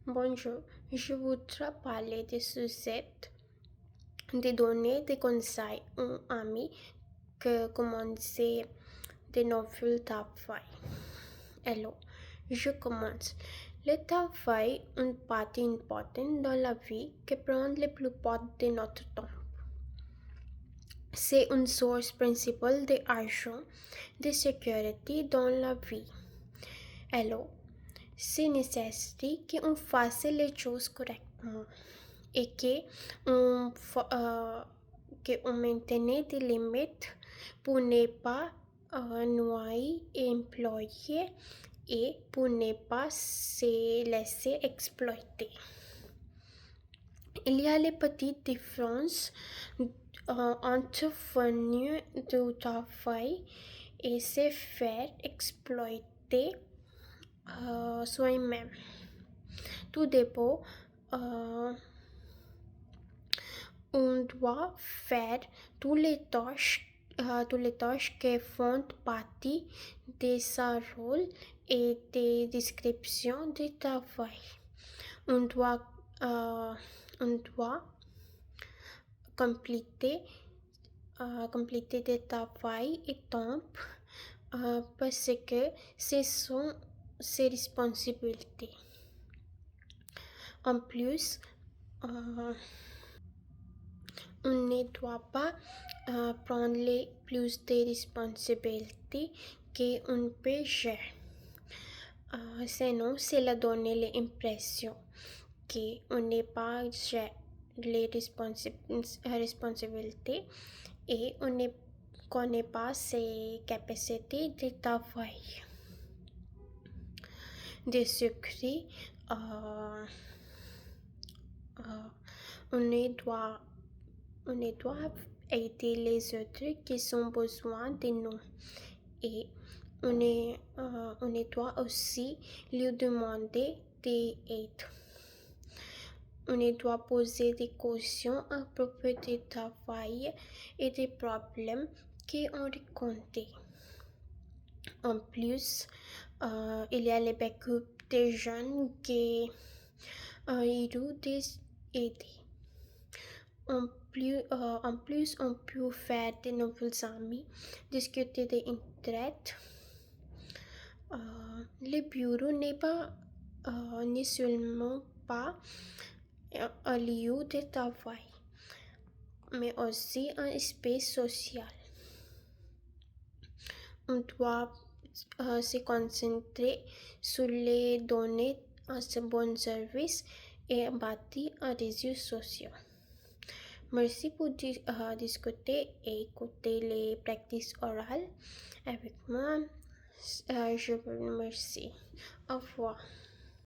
Bonjour, je voudrais parler des sucettes, de donner des conseils à un ami que commencer de nouveaux travail. Hello, je commence. Le travail est une partie importante dans la vie qui prend la plupart de notre temps. C'est une source principale d'argent, de sécurité dans la vie. Hello, c'est nécessaire qu'on fasse les choses correctement et qu'on maintienne des limites pour ne pas nuire employés et pour ne pas se laisser exploiter. Il y a les petites différences entre venir du travail et se faire exploiter soi-même. Tout d'abord, on doit faire toutes les tâches qui font partie de sa rôle et des descriptions du travail. On doit, euh, on doit compléter, compléter le travail et temps parce que ce sont ses responsabilités. En plus, on ne doit pas prendre plus de responsabilités qu'on peut gérer. Sinon, cela donne l'impression qu'on n'est pas géré les responsabilités et on ne connaît pas ses capacités de travail. De secret, on ne doit aider les autres qui ont besoin de nous et on doit aussi lui demander de l'aide. On doit poser des questions à propos du travail et des problèmes qu'on rencontre. En plus, il y a les beaucoup de jeunes qui ont des aides. En plus, on peut faire de nouveaux amis, discuter des intérêts. Le bureau n'est seulement pas un lieu de travail, mais aussi un espace social. On doit se concentrer sur les données à ce bon service et bâtir un réseau social. Merci pour discuter et écouter les pratiques orales avec moi. Je vous remercie. Au revoir.